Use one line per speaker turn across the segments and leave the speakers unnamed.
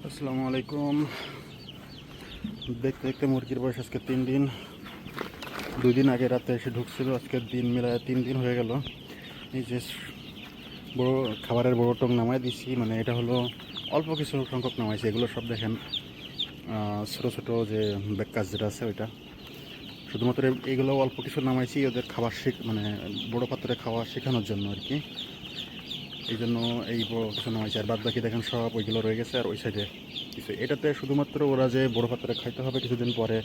আসসালামু আলাইকুম। দেখতে দেখতে মুরগির বয়স আজকে 3 দিন। 2 দিন আগে রাতে এসে ঢুকছিল, আজকে দিন মিলায় 3 দিন হয়ে গেল। এই যে বড় খাবারের বড় টং নামাই দিছি, মানে এটা হলো অল্প কিছু সংখ্যক নামাইছি। এগুলো সব দেখেন ছোটো ছোটো যে বেকাজ যেটা আছে ওইটা, শুধুমাত্র এইগুলো অল্প কিছু নামাইছি ওদের খাবার মানে বড়ো পাত্রে খাওয়া শেখানোর জন্য আর কি। এই জন্য এই বড় কিছু নামাইছি, আর বাদ বাকি দেখেন সব ওইগুলো রয়ে গেছে। আর ওই সাইডে কিছু, এটাতে শুধুমাত্র ওরা যে বড় পাত্রে খাইতে হবে কিছুদিন পরে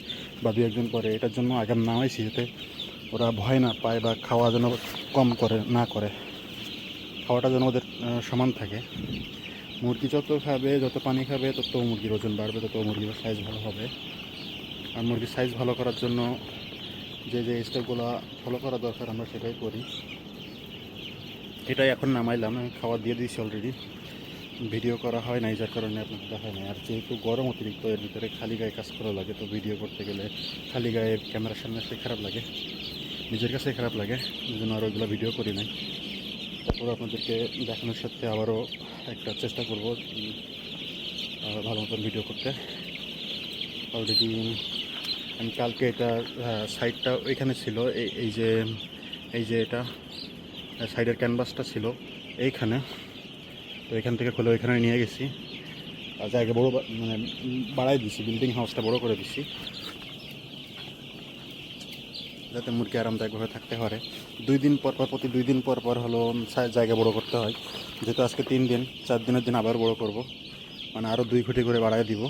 বা 2-1 দিন পরে, এটার জন্য আগে নামাইছি যাতে ওরা ভয় না পায় বা খাওয়া যেন কম করে না করে, খাওয়াটা যেন ওদের সমান থাকে। মুরগি যত খাবে, যত পানি খাবে, তত মুরগির ওজন বাড়বে, তত মুরগির সাইজ ভালো হবে। আর মুরগির সাইজ ভালো করার জন্য যে যে স্টেপগুলো ফলো করা দরকার আমরা সেটাই করি। এটাই এখন নামাইলাম, আমি খাওয়া দিয়ে দিয়েছি অলরেডি। ভিডিও করা হয় নাই, যার কারণে আপনাকে দেখা নেই। আর যেহেতু গরম অতিরিক্ত, এর ভিতরে খালি গায়ে কাজ করা লাগে, তো ভিডিও করতে গেলে খালি গায়ে ক্যামেরার সামনে আসলে খারাপ লাগে, নিজের কাছে খারাপ লাগে। এই জন্য আর ওইগুলো ভিডিও করি নাই। তারপর আপনাদেরকে দেখানোর সাথে আবারও একটা চেষ্টা করব ভালো মতন ভিডিও করতে। অলরেডি আমি কালকে এটা সাইডটা ওইখানে ছিল, এই যে এটা সাইডের ক্যানভাসটা ছিল এইখানে, তো এখান থেকে খুলে ওইখানে নিয়ে গেছি। আর জায়গা বড়ো মানে বাড়াই দিছি, বিল্ডিং হাউসটা বড় করে দিছি যাতে মুরগি আরামদায়কভাবে থাকতে পারে। 2 দিন পর পর, প্রতি 2 দিন পর পর হলো জায়গা বড় করতে হয়। যেহেতু আজকে 3 দিন, 4 দিনের দিন আবার বড় করব, মানে আরও 2 ফুটি করে বাড়াই দিব।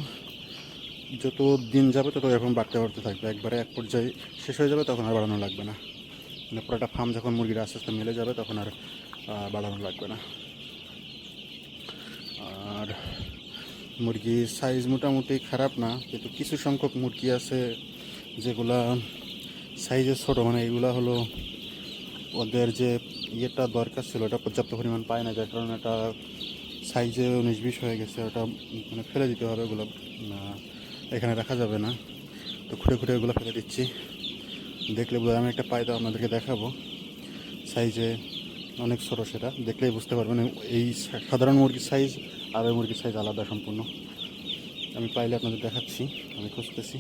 যত দিন যাবে তত এরকম বাড়তে বাড়তে থাকবে, একবারে এক পর্যায়ে শেষ হয়ে যাবে, তখন আর বাড়ানো লাগবে না। মানে পুরোটা ফার্ম যখন মুরগির আস্তে আস্তে মিলে যাবে, তখন আর বাড়ানো লাগবে না। আর মুরগির সাইজ মোটামুটি খারাপ না, কিন্তু কিছু সংখ্যক মুরগি আছে যেগুলা সাইজে ছোটো, মানে এগুলা হলো ওদের যে ইয়েটা দরকার ছিল ওটা পর্যাপ্ত পরিমাণ পায় না, যার কারণে এটা সাইজে 19-20 হয়ে গেছে। ওটা মানে ফেলে দিতে হবে, ওগুলো এখানে রাখা যাবে না। তো খুঁড়ে খুঁড়ে ওগুলো ফেলে দিচ্ছি। দেখলে আমি একটা পায়দা আপনাদেরকে দেখাবো, সাইজে অনেক ছোটো, সেটা দেখলেই বুঝতে পারবেন। এই সাধারণ মুরগির সাইজ আর ওই মুরগির সাইজ আলাদা সম্পূর্ণ। আমি পাইলে আপনাদের দেখাচ্ছি, আমি খুঁজতেছি।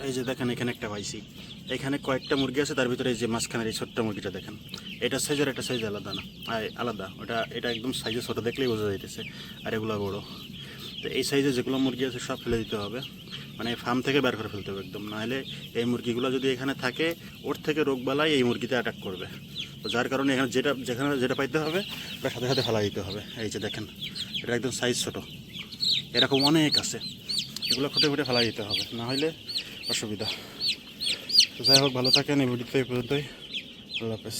এই যে দেখেন, এখানে একটা পাইছি। এখানে কয়েকটা মুরগি আছে, তার ভিতরে এই যে মাঝখানের এই ছোট্ট মুরগিটা দেখেন, এটা সাইজ আর এটা সাইজ আলাদা না, আলাদা। এটা একদম সাইজে ছোটো, দেখলেই বোঝা যাইতেছে। আর এগুলো বড়। তো এই সাইজে যেগুলো মুরগি আছে সব ফেলে দিতে হবে, মানে ফার্ম থেকে বের করে ফেলতে হবে একদম। নাহলে এই মুরগিগুলো যদি এখানে থাকে, ওর থেকে রোগবালাই এই মুরগিতে অ্যাটাক করবে। তো যার কারণে এখানে যেটা পাইতে হবে ওটা সাথে সাথে ফেলা দিতে হবে। এই যে দেখেন, এটা একদম সাইজ ছোটো, এরকম অনেক আছে। এগুলো খুঁটে খুঁটে ফেলা দিতে হবে, না হলে অসুবিধা। তো যাই হোক, ভালো থাকেন। এই ভিডিওতে এই পর্যন্তই। আল্লাহ হাফেজ।